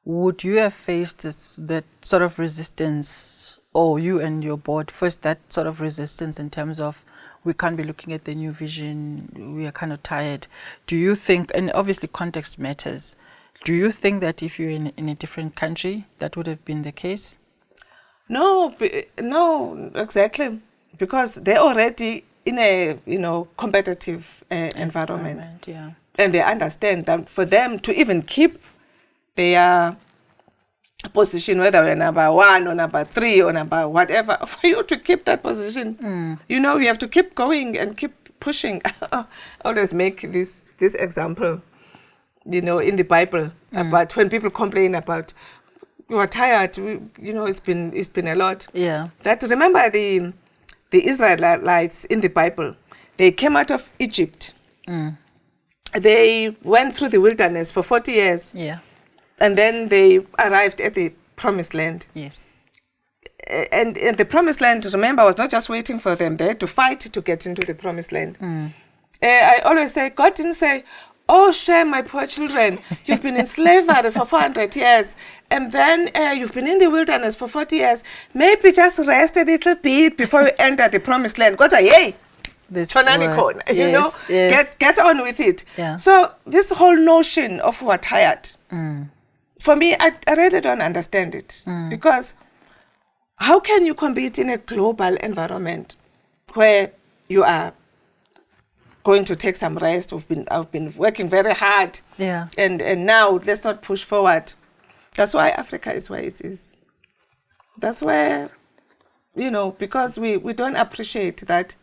would you have faced that sort of resistance, or you and your board first, that sort of resistance in terms of, we can't be looking at the new vision, we are kind of tired? Do you think, and obviously context matters, do you think that if you're in a different country, that would have been the case? No, exactly. Because they're already in a, you know, competitive environment. Yeah. And they understand that for them to even keep their position, whether we're number 1 or number 3 or number whatever, for you to keep that position, you know, you have to keep going and keep pushing. I always make this example, you know, in the Bible, about when people complain about, we are tired, you know, it's been a lot. Yeah. That, remember the Israelites in the Bible, they came out of Egypt. They went through the wilderness for 40 years. Yeah. And then they arrived at the promised land. Yes. And the promised land, remember, was not just waiting for them. They had to fight to get into the promised land. I always say, God didn't say, oh, shame, my poor children, you've been in slavery for 400 years, and then you've been in the wilderness for 40 years. Maybe just rest a little bit before you enter the promised land. God said, yay! You know, get on with it. Yeah. So this whole notion of we're tired, for me, I really don't understand it. Because how can you compete in a global environment where you are going to take some rest? I've been working very hard. Yeah. And now let's not push forward. That's why Africa is where it is. That's where, you know, because we don't appreciate that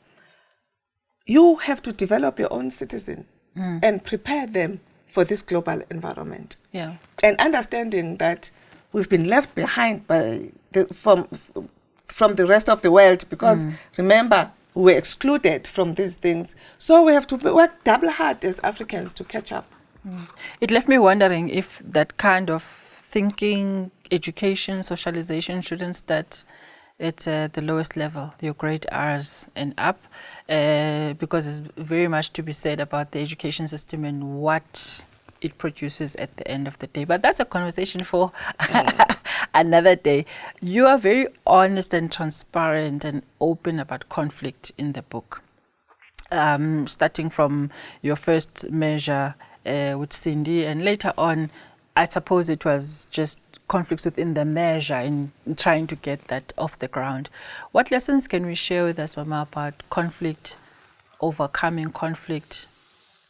you have to develop your own citizens and prepare them for this global environment. Yeah. And understanding that we've been left behind by from the rest of the world, because remember, we were excluded from these things. So we have to work double hard as Africans to catch up. It left me wondering if that kind of thinking, education, socialization shouldn't start at the lowest level, your grade R's and up, because there's very much to be said about the education system and what it produces at the end of the day. But that's a conversation for another day. You are very honest and transparent and open about conflict in the book. Starting from your first measure with Cindy, and later on, I suppose it was just conflicts within the measure in trying to get that off the ground. What lessons can we share with us, Mama, about conflict, overcoming conflict,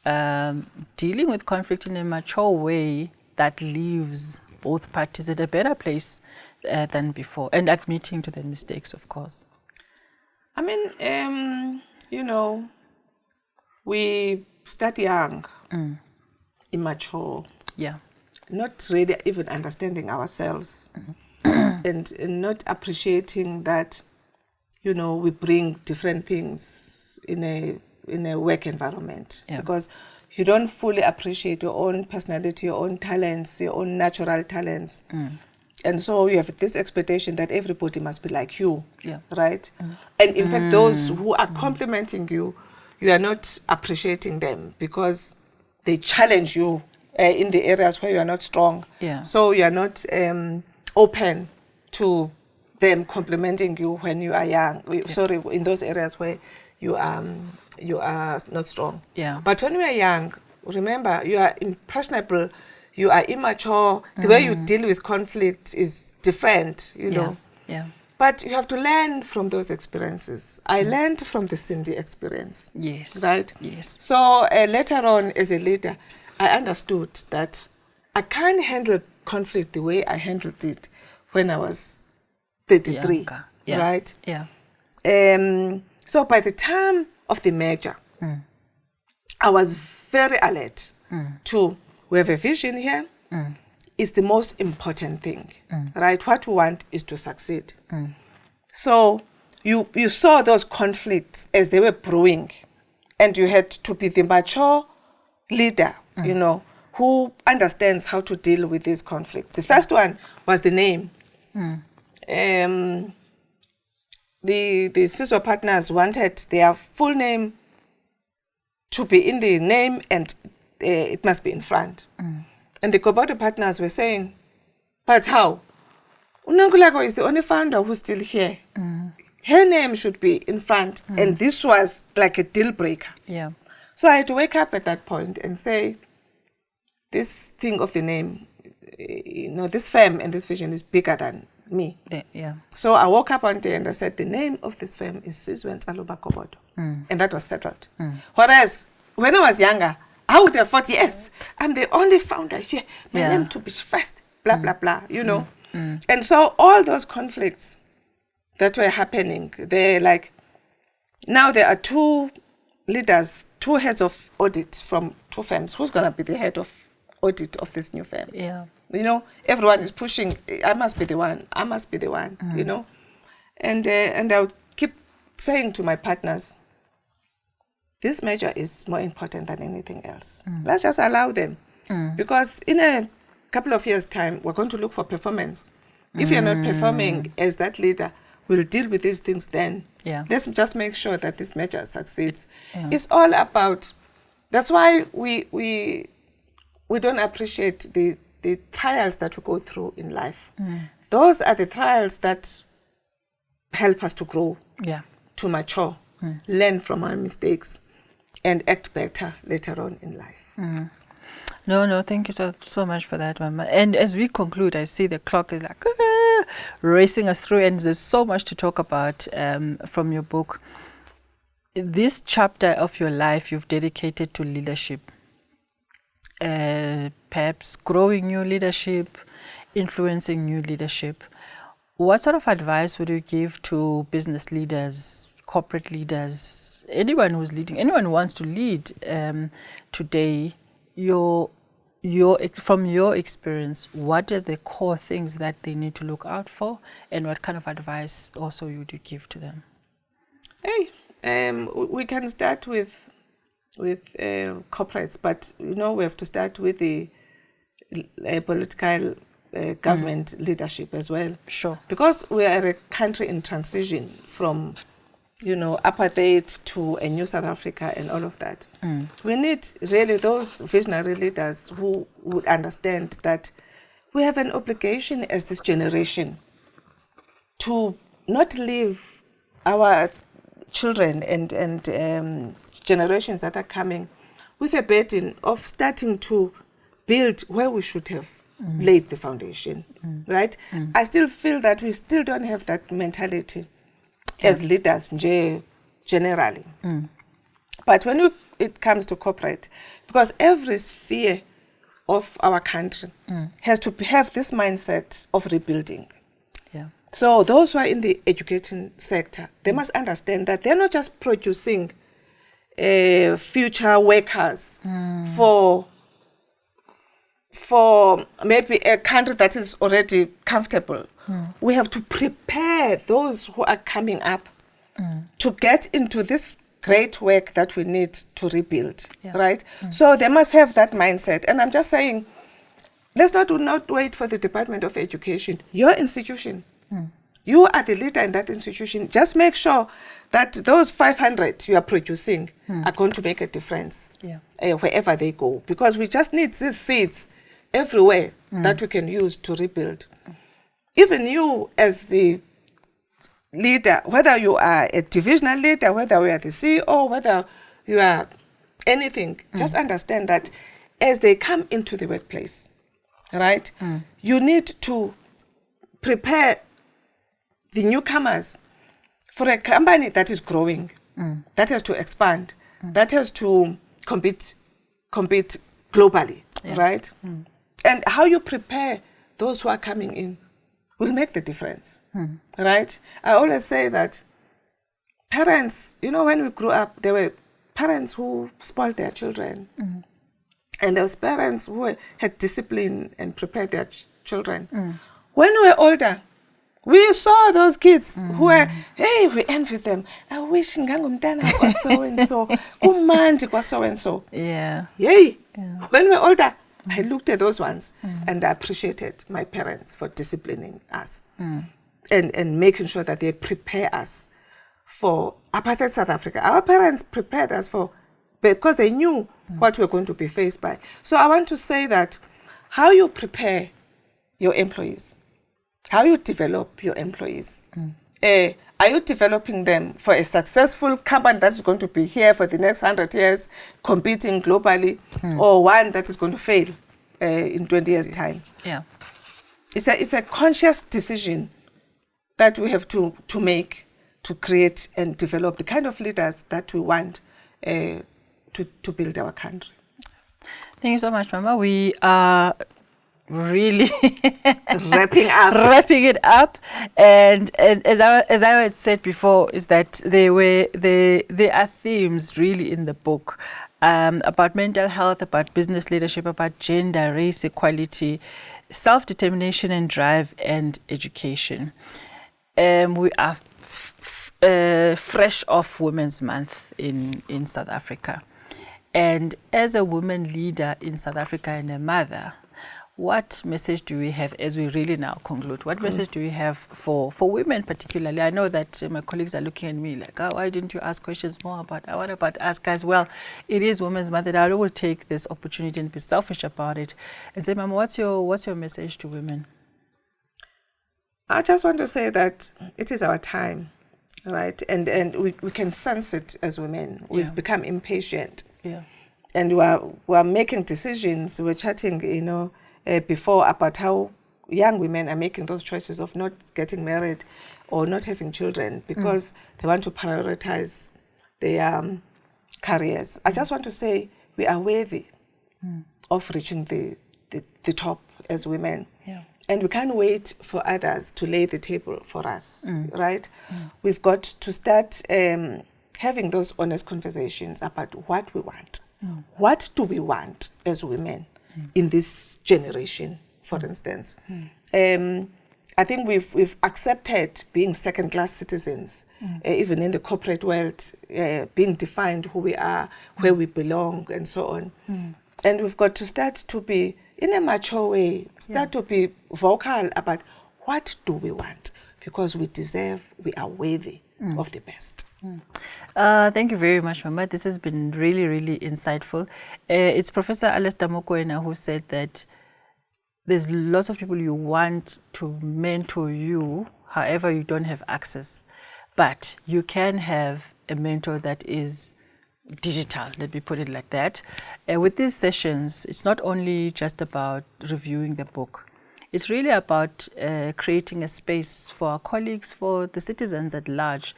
dealing with conflict in a mature way that leaves both parties at a better place than before, and admitting to the mistakes, of course? I mean, you know, we start young, immature. Yeah. Not really even understanding ourselves. and not appreciating that, you know, we bring different things in a work environment, because you don't fully appreciate your own personality, your own talents, your own natural talents. And so you have this expectation that everybody must be like you, right? And in fact, those who are complimenting you, you are not appreciating them because they challenge you in the areas where you are not strong. So you are not open to them complimenting you when you are young. Sorry, in those areas where you are not strong. But when we are young, remember, you are impressionable, you are immature. The way you deal with conflict is different, you know. But you have to learn from those experiences. I learned from the Cindy experience. Right? So later on, as a leader, I understood that I can't handle conflict the way I handled it when I was 33. Right? So by the time of the merger, I was very alert to, we have a vision here. Is the most important thing, right? What we want is to succeed. So you saw those conflicts as they were brewing, and you had to be the mature leader, you know, who understands how to deal with this conflict. The first one was the name. The Sizwe partners wanted their full name to be in the name, and it must be in front. And the Gobodo partners were saying, but how? Nonkululeko is the only founder who's still here. Her name should be in front. And this was like a deal breaker. So I had to wake up at that point and say, this thing of the name, you know, this firm and this vision is bigger than me. So I woke up one day and I said, the name of this firm is Sizwe Gobodo. And that was settled. Whereas when I was younger, I would have thought, yes, I'm the only founder here. My name to be first, blah, blah, blah, you know. And so all those conflicts that were happening, they're like, now there are two leaders, two heads of audit from two firms. Who's going to be the head of audit of this new firm? You know, everyone is pushing, I must be the one, I must be the one, you know. And I would keep saying to my partners, this merger is more important than anything else. Let's just allow them. Because in a couple of years' time, we're going to look for performance. If you're not performing as that leader, we'll deal with these things then. Let's just make sure that this merger succeeds. It's all about, that's why we don't appreciate the trials that we go through in life. Those are the trials that help us to grow, to mature, learn from our mistakes, and act better later on in life. No, thank you so much for that, Mama. And as we conclude, I see the clock is like racing us through, and there's so much to talk about from your book. This chapter of your life you've dedicated to leadership, perhaps growing new leadership, influencing new leadership. What sort of advice would you give to business leaders, corporate leaders, anyone who's leading, anyone who wants to lead today? From your experience, what are the core things that they need to look out for, and what kind of advice also would you give to them? We can start with corporates, but you know, we have to start with the political government leadership as well. Sure. Because we are a country in transition from, you know, apartheid to a new South Africa and all of that. We need really those visionary leaders who would understand that we have an obligation as this generation to not leave our children and generations that are coming with a burden of starting to build where we should have laid the foundation, right? I still feel that we still don't have that mentality as leaders generally. But when it comes to corporate, because every sphere of our country has to have this mindset of rebuilding. So those who are in the education sector, they must understand that they're not just producing for maybe a country that is already comfortable. We have to prepare those who are coming up to get into this great work that we need to rebuild, right? So they must have that mindset. And I'm just saying, let's not wait for the Department of Education. Your institution, you are the leader in that institution. Just make sure that those 500 you are producing are going to make a difference wherever they go. Because we just need these seeds everywhere that we can use to rebuild. Even you as the leader, whether you are a divisional leader, whether you are the CEO, whether you are anything, just understand that as they come into the workplace, right, you need to prepare the newcomers for a company that is growing, that has to expand, that has to compete globally, right? And how you prepare those who are coming in will make the difference, right? I always say that parents, when we grew up, there were parents who spoiled their children. And there was parents who had discipline and prepared their children. When we were older, we saw those kids who were, hey, we envy them. I wish ngangumntana was so and so, kumandi was so and so. Yay! When we were older, I looked at those ones and I appreciated my parents for disciplining us and making sure that they prepare us for apartheid South Africa. Our parents prepared us because they knew what we're going to be faced by. So I want to say that how you prepare your employees, how you develop your employees. Are you developing them for a successful company that's going to be here for the next 100 years, competing globally, or one that is going to fail in 20 years' time? It's a conscious decision that we have to make to create and develop the kind of leaders that we want to build our country. Thank you so much, Mama. We are really wrapping it up, and as I had said before, is that there are themes really in the book about mental health, about business leadership, about gender, race equality, self-determination and drive, and education. We are fresh off Women's Month in South Africa, and as a woman leader in South Africa and a mother, what message do we have as we really now conclude? What message do we have for women particularly? I know that my colleagues are looking at me like, oh, why didn't you ask questions more about, what about us guys? Well, it is Women's Month, and I will take this opportunity and be selfish about it and say, Mama, what's your message to women? I just want to say that it is our time, right? And we can sense it as women. We've become impatient. And we are making decisions. We're chatting, before about how young women are making those choices of not getting married or not having children because they want to prioritize their careers. I just want to say we are worthy of reaching the top as women. And we can't wait for others to lay the table for us, right? We've got to start having those honest conversations about what we want. What do we want as women in this generation, for instance? I think we've accepted being second-class citizens, even in the corporate world, being defined who we are, where we belong, and so on. And we've got to start to be, in a mature way, to be vocal about what do we want, because we are worthy of the best. Thank you very much, Mama. This has been really, really insightful. It's Professor Alistair Mokoena who said that there's lots of people you want to mentor you, however you don't have access. But you can have a mentor that is digital, let me put it like that. With these sessions, it's not only just about reviewing the book. It's really about creating a space for our colleagues, for the citizens at large,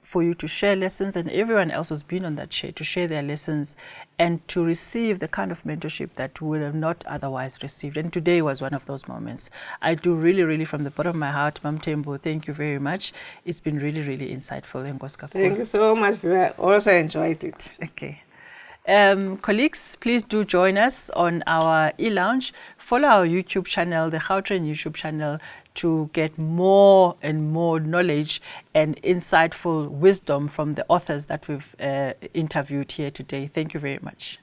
for you to share lessons, and everyone else who's been on that chair to share their lessons and to receive the kind of mentorship that we would have not otherwise received. And today was one of those moments. I do really, really, from the bottom of my heart, Mam Tembo, thank you very much. It's been really, really insightful. Thank you so much. I also enjoyed it. Okay. Colleagues, please do join us on our e-lounge. Follow our YouTube channel, the Gautrain YouTube channel, to get more and more knowledge and insightful wisdom from the authors that we've interviewed here today. Thank you very much.